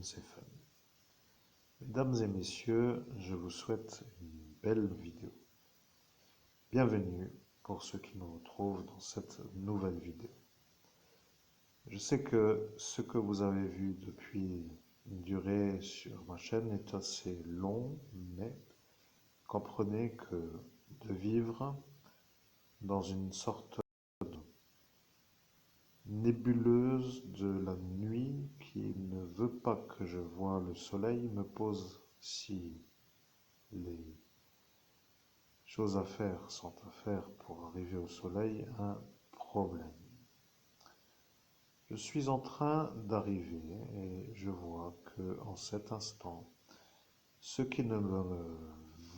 c'est fun. Mesdames et messieurs, je vous souhaite une belle vidéo. Bienvenue pour ceux qui nous retrouvent dans cette nouvelle vidéo. Je sais que ce que vous avez vu depuis une durée sur ma chaîne est assez long, mais comprenez que de vivre dans une sorte nébuleuse de la nuit qui ne veut pas que je voie le soleil me pose, si les choses à faire sont à faire pour arriver au soleil, un problème. Je suis en train d'arriver et je vois que en cet instant, ceux qui ne me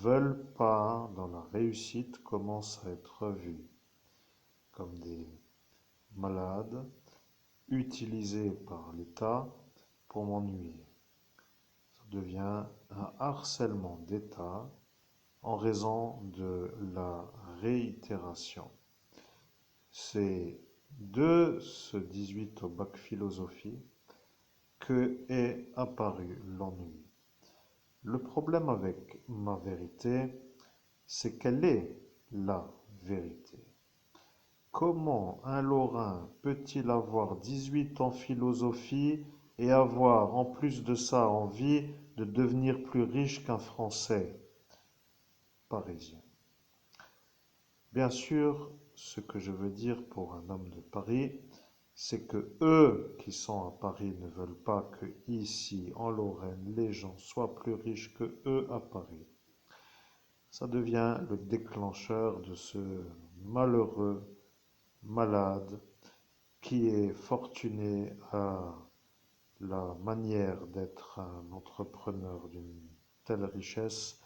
veulent pas dans la réussite commencent à être vus comme des malades utilisés par l'État pour m'ennuyer. Ça devient un harcèlement d'État en raison de la réitération. C'est de ce 18 au bac philosophie que est apparu l'ennui. Le problème avec ma vérité, c'est qu'elle est la vérité. Comment un Lorrain peut-il avoir 18 en philosophie et avoir en plus de ça envie de devenir plus riche qu'un Français parisien? Bien sûr, ce que je veux dire pour un homme de Paris, c'est que eux qui sont à Paris ne veulent pas que ici, en Lorraine, les gens soient plus riches que eux à Paris. Ça devient le déclencheur de ce malheureux malade qui est fortuné à la manière d'être un entrepreneur d'une telle richesse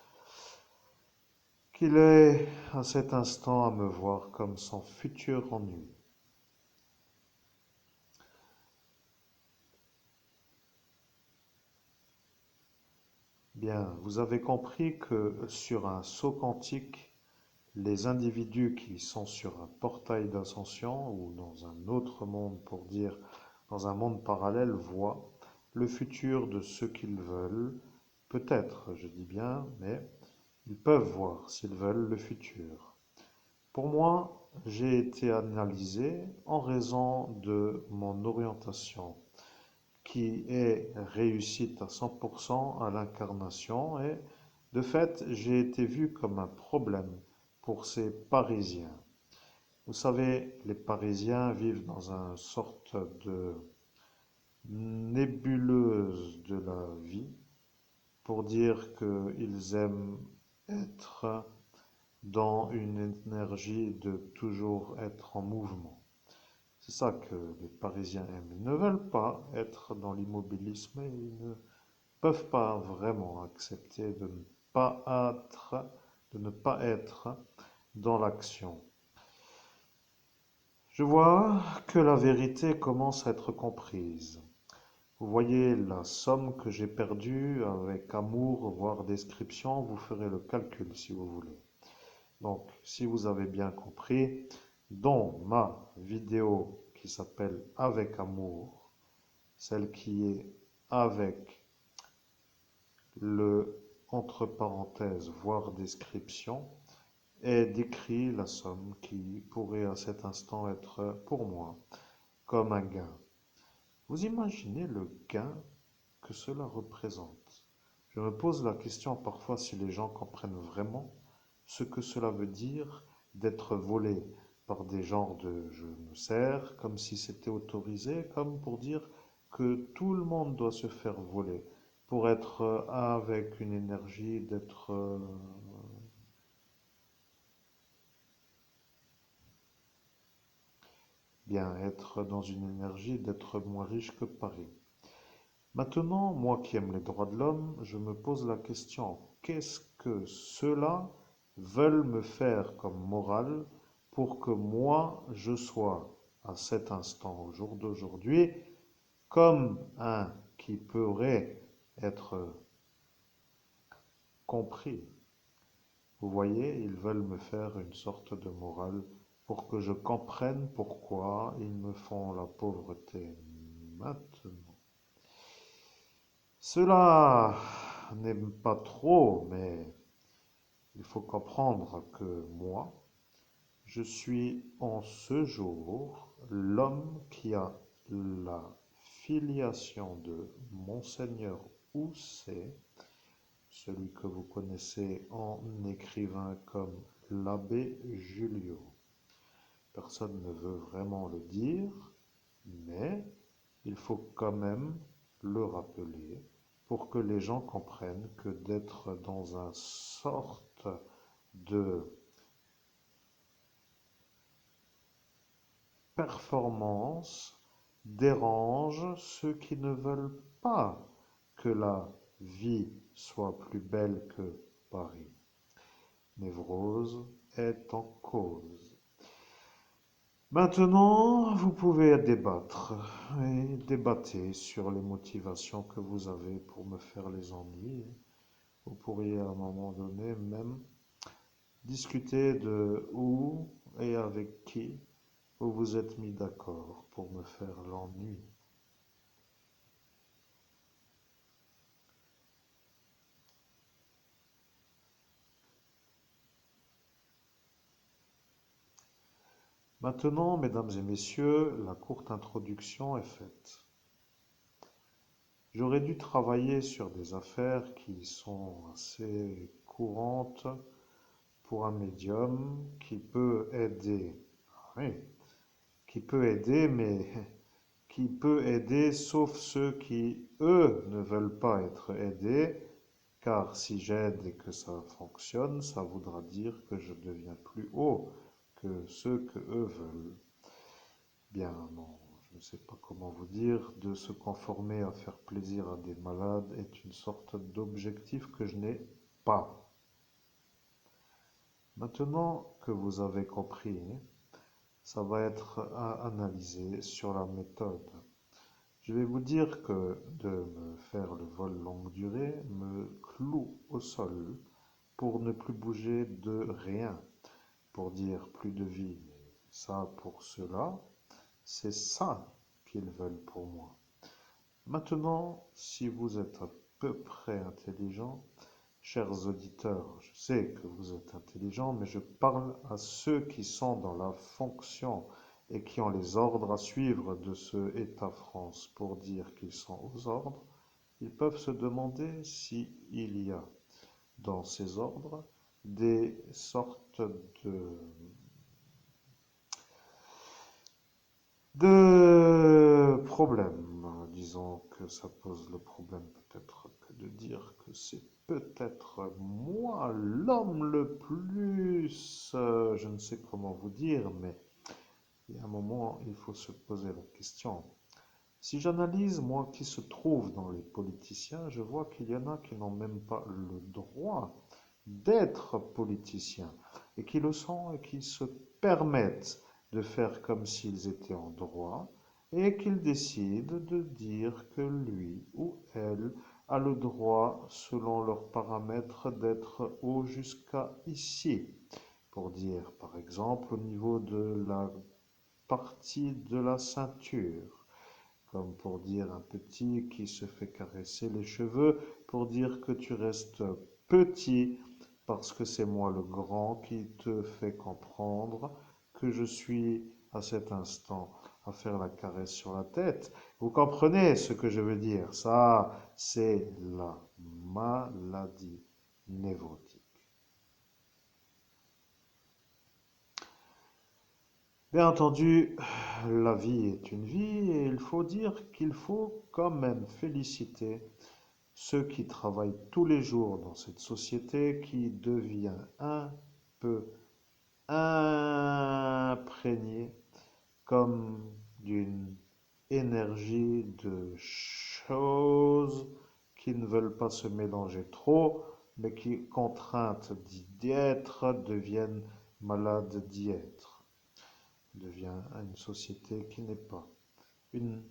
qu'il est à cet instant à me voir comme son futur ennui. Bien, vous avez compris que sur un saut quantique, les individus qui sont sur un portail d'ascension ou dans un autre monde, pour dire dans un monde parallèle, voient le futur de ce qu'ils veulent. Peut-être, je dis bien, mais ils peuvent voir s'ils veulent le futur. Pour moi, j'ai été analysé en raison de mon orientation qui est réussite à 100% à l'incarnation et de fait, j'ai été vu comme un problème pour ces Parisiens. Vous savez, les Parisiens vivent dans une sorte de nébuleuse de la vie pour dire qu'ils aiment être dans une énergie de toujours être en mouvement. C'est ça que les Parisiens aiment. Ils ne veulent pas être dans l'immobilisme et ils ne peuvent pas vraiment accepter de ne pas être dans l'action. Je vois que la vérité commence à être comprise. Vous voyez la somme que j'ai perdue avec amour, voire description, vous ferez le calcul si vous voulez. Donc, si vous avez bien compris, dans ma vidéo qui s'appelle Avec amour, celle qui est avec le entre parenthèses, voire description, est décrit la somme qui pourrait à cet instant être pour moi comme un gain. Vous imaginez le gain que cela représente? Je me pose la question parfois si les gens comprennent vraiment ce que cela veut dire d'être volé par des genres de je me sers, comme si c'était autorisé, comme pour dire que tout le monde doit se faire voler pour être avec une énergie d'être bien, être dans une énergie d'être moins riche que Paris. Maintenant, moi qui aime les droits de l'homme, je me pose la question, qu'est-ce que ceux-là veulent me faire comme morale pour que moi, je sois, à cet instant, au jour d'aujourd'hui, comme un qui pourrait être compris. Vous voyez, ils veulent me faire une sorte de morale pour que je comprenne pourquoi ils me font la pauvreté maintenant. Cela n'aime pas trop, mais il faut comprendre que moi, je suis en ce jour l'homme qui a la filiation de Monseigneur Housset, celui que vous connaissez en écrivain comme l'abbé Julio. Personne ne veut vraiment le dire, mais il faut quand même le rappeler pour que les gens comprennent que d'être dans une sorte de performance dérange ceux qui ne veulent pas que la vie soit plus belle que Paris. Névrose est en cause. Maintenant, vous pouvez débattre et débattez sur les motivations que vous avez pour me faire les ennuis. Vous pourriez à un moment donné même discuter de où et avec qui vous vous êtes mis d'accord pour me faire l'ennui. Maintenant, mesdames et messieurs, la courte introduction est faite. J'aurais dû travailler sur des affaires qui sont assez courantes pour un médium qui peut aider. Oui, qui peut aider, mais qui peut aider sauf ceux qui, eux, ne veulent pas être aidés, car si j'aide et que ça fonctionne, ça voudra dire que je deviens plus haut que ceux que eux veulent. Bien, non, je ne sais pas comment vous dire, de se conformer à faire plaisir à des malades est une sorte d'objectif que je n'ai pas. Maintenant que vous avez compris, ça va être à analyser sur la méthode. Je vais vous dire que de me faire le vol longue durée me cloue au sol pour ne plus bouger de rien, pour dire plus de vie. Ça, pour cela, c'est ça qu'ils veulent pour moi. Maintenant, si vous êtes à peu près intelligent, chers auditeurs, je sais que vous êtes intelligents, mais je parle à ceux qui sont dans la fonction et qui ont les ordres à suivre de ce État-France pour dire qu'ils sont aux ordres. Ils peuvent se demander s'il y a dans ces ordres des sortes de problèmes. Disons que ça pose le problème peut-être que de dire que c'est peut-être moi l'homme le plus, je ne sais comment vous dire, mais il y a un moment, il faut se poser la question. Si j'analyse, moi, qui se trouve dans les politiciens, je vois qu'il y en a qui n'ont même pas le droit d'être politiciens et qui le sont et qui se permettent de faire comme s'ils étaient en droit et qu'ils décident de dire que lui ou elle a le droit, selon leurs paramètres, d'être haut jusqu'à ici. Pour dire, par exemple, au niveau de la partie de la ceinture, comme pour dire un petit qui se fait caresser les cheveux, pour dire que tu restes petit, parce que c'est moi le grand qui te fait comprendre que je suis à cet instant à faire la caresse sur la tête. Vous comprenez ce que je veux dire? Ça, c'est la maladie névrotique. Bien entendu, la vie est une vie et il faut dire qu'il faut quand même féliciter ceux qui travaillent tous les jours dans cette société qui devient un peu imprégné comme d'une énergie de choses qui ne veulent pas se mélanger trop, mais qui, contraintes d'y être, deviennent malades d'y être. Devient une société qui n'est pas une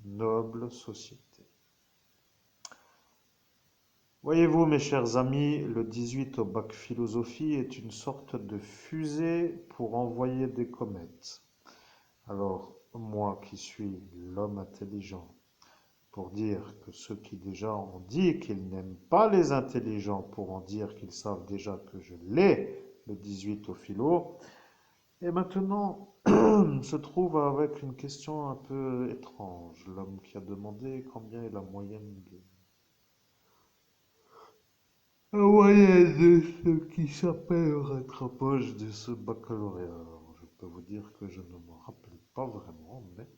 noble société. Voyez-vous, mes chers amis, le 18 au bac philosophie est une sorte de fusée pour envoyer des comètes. Alors, moi qui suis l'homme intelligent, pour dire que ceux qui déjà ont dit qu'ils n'aiment pas les intelligents pourront dire qu'ils savent déjà que je l'ai, le 18 au philo, et maintenant se trouve avec une question un peu étrange. L'homme qui a demandé combien est la moyenne de ce qui s'appelle le rattrapage de ce baccalauréat. Alors, je peux vous dire que je ne me rappelle pas vraiment, mais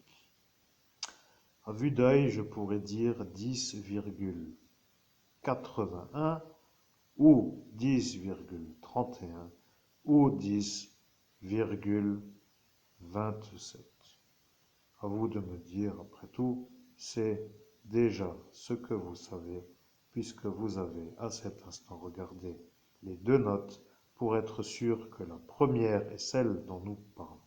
à vue d'œil, je pourrais dire 10,81 ou 10,31 ou 10,27. À vous de me dire, après tout, c'est déjà ce que vous savez, puisque vous avez à cet instant regardé les deux notes pour être sûr que la première est celle dont nous parlons.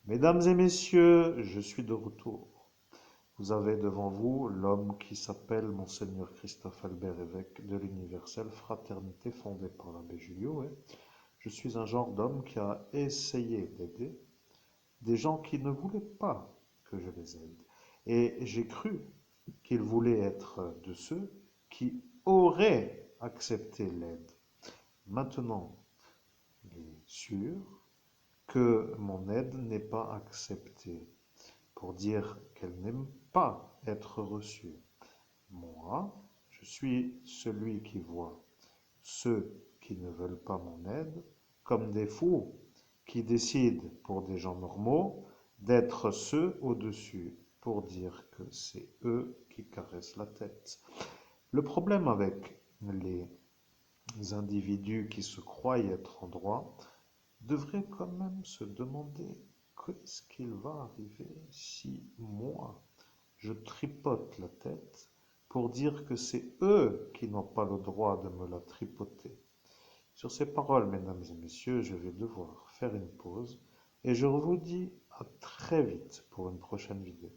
Mesdames et messieurs, je suis de retour. Vous avez devant vous l'homme qui s'appelle Monseigneur Christophe Albert, évêque de l'Universelle Fraternité fondée par l'abbé Julio. Je suis un genre d'homme qui a essayé d'aider des gens qui ne voulaient pas que je les aide. Et j'ai cru qu'il voulait être de ceux qui auraient accepté l'aide. Maintenant, il est sûr que mon aide n'est pas acceptée pour dire qu'elle n'aime pas être reçue. Moi, je suis celui qui voit ceux qui ne veulent pas mon aide comme des fous qui décident, pour des gens normaux, d'être ceux au-dessus pour dire que c'est eux qui caressent la tête. Le problème avec les individus qui se croient être en droit devrait quand même se demander qu'est-ce qu'il va arriver si moi je tripote la tête pour dire que c'est eux qui n'ont pas le droit de me la tripoter. Sur ces paroles, mesdames et messieurs, je vais devoir faire une pause et je vous dis à très vite pour une prochaine vidéo.